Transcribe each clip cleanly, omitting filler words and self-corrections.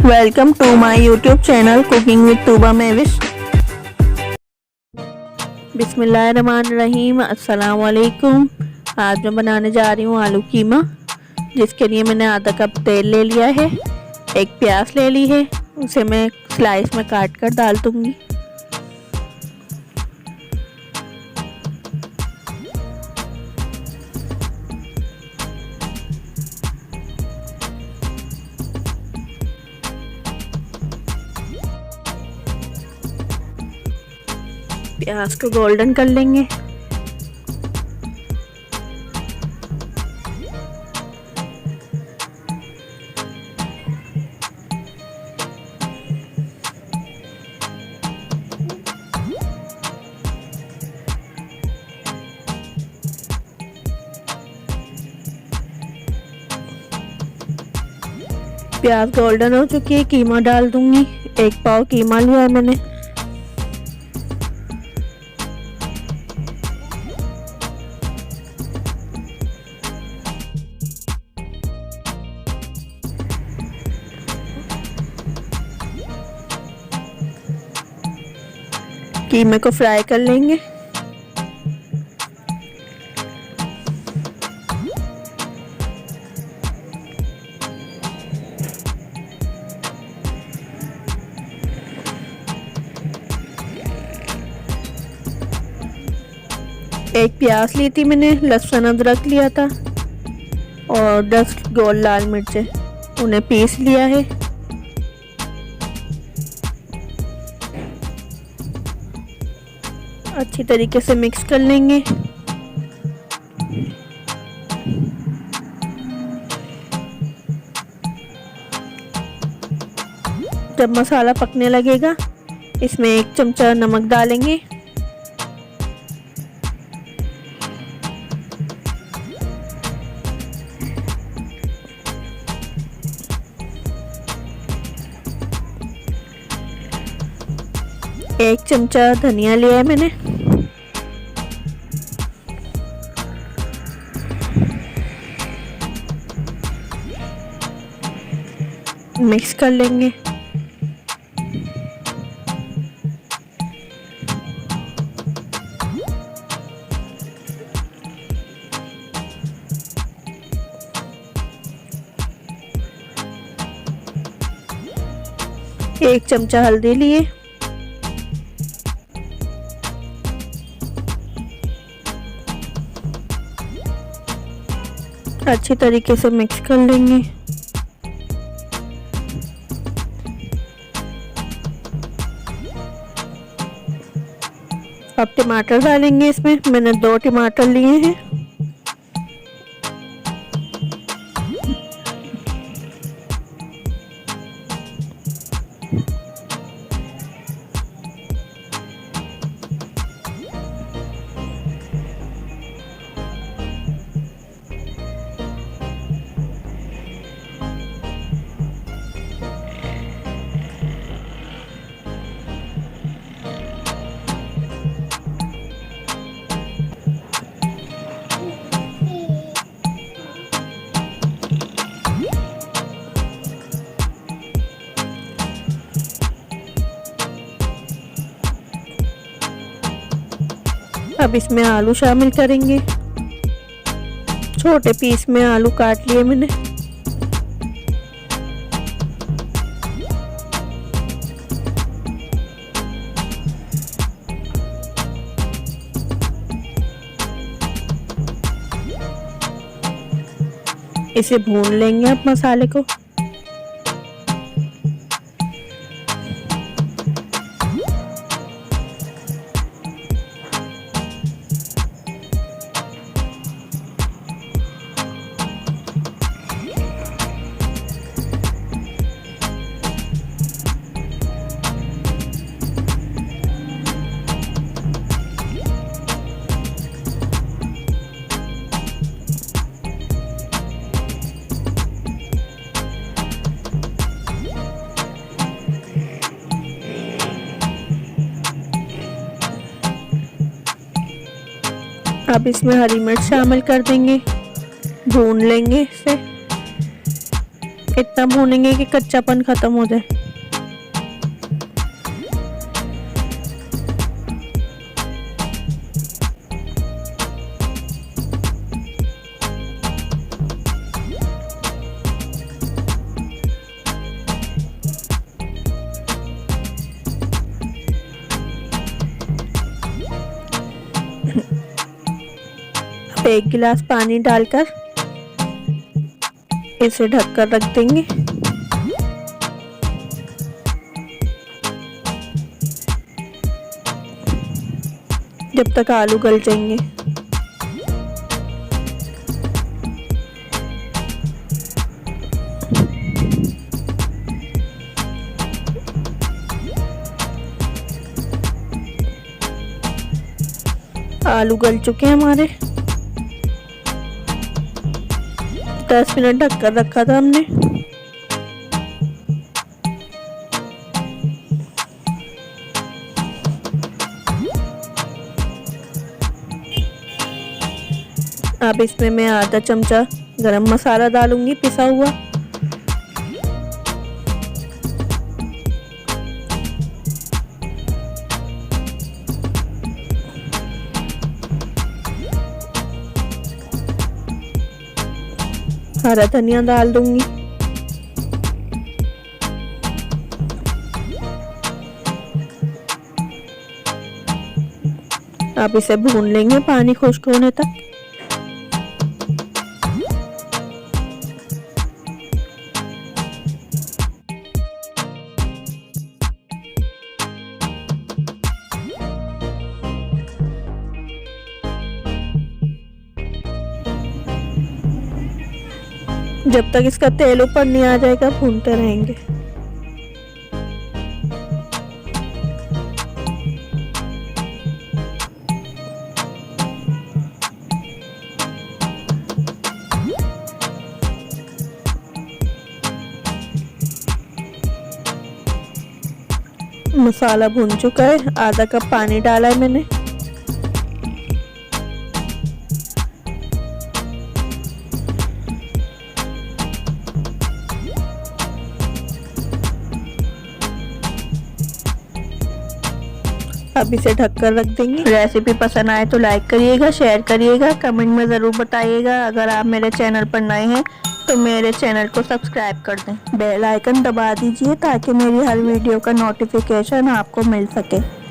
Welcome to my YouTube channel cooking with Tooba Mehwish. बिस्मिल्लाहिर्रहमानिर्रहीम, अस्सलाम वालेकुम। आज मैं बनाने जा रही हूँ आलू कीमा, जिसके लिए मैंने आधा कप तेल ले लिया है। एक प्याज ले ली है, उसे मैं स्लाइस में काट कर डाल दूँगी। प्याज को गोल्डन कर लेंगे। प्याज गोल्डन हो चुकी है, कीमा डाल दूंगी। एक पाव कीमा लिया है मैंने। कीमे को फ्राई कर लेंगे। एक प्याज ली थी मैंने, लहसुन अदरक लिया था और 10 गोल लाल मिर्चें, उन्हें पीस लिया है। अच्छी तरीके से मिक्स कर लेंगे। जब मसाला पकने लगेगा, इसमें 1 चमचा नमक डालेंगे। एक चमचा धनिया लिया है मैंने। मिक्स कर लेंगे। एक चमचा हल्दी लिए। अच्छी तरीके से मिक्स कर लेंगे। अब टमाटर डालेंगे इसमें। मैंने 2 टमाटर लिए हैं। अब इसमें आलू शामिल करेंगे। छोटे पीस में आलू काट लिए मैंने। इसे भून लेंगे अब मसाले को। अब इसमें हरी मिर्च शामिल कर देंगे। भून लेंगे इसे। इतना भूनेंगे कि कच्चापन खत्म हो जाए। अब 1 गिलास पानी डालकर इसे ढककर रख देंगे। जब तक आलू गल जाएंगे। आलू गल चुके हैं हमारे। 10 मिनट ढककर रखा था हमने। अब इसमें मैं आधा चमचा गरम मसाला डालूंगी पिसा हुआ। हरा धनिया डाल दूंगी। अब इसे भून लेंगे पानी खुश्क होने तक। जब तक इसका तेल ऊपर नहीं आ जाएगा भूनते रहेंगे। मसाला भून चुका है। आधा कप पानी डाला है मैंने। अब इसे ढककर रख देंगे। रेसिपी पसंद आए तो लाइक करिएगा, शेयर करिएगा, कमेंट में ज़रूर बताइएगा। अगर आप मेरे चैनल पर नए हैं तो मेरे चैनल को सब्सक्राइब कर दें। बेल आइकन दबा दीजिए ताकि मेरी हर वीडियो का नोटिफिकेशन आपको मिल सके।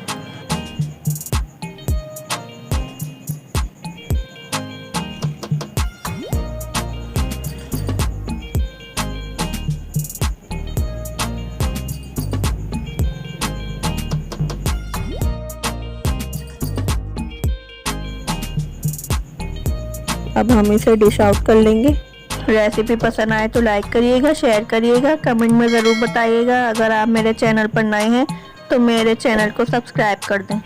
अब हम इसे डिश आउट कर लेंगे। रेसिपी पसंद आए तो लाइक करिएगा, शेयर करिएगा, कमेंट में ज़रूर बताइएगा। अगर आप मेरे चैनल पर नए हैं तो मेरे चैनल को सब्सक्राइब कर दें।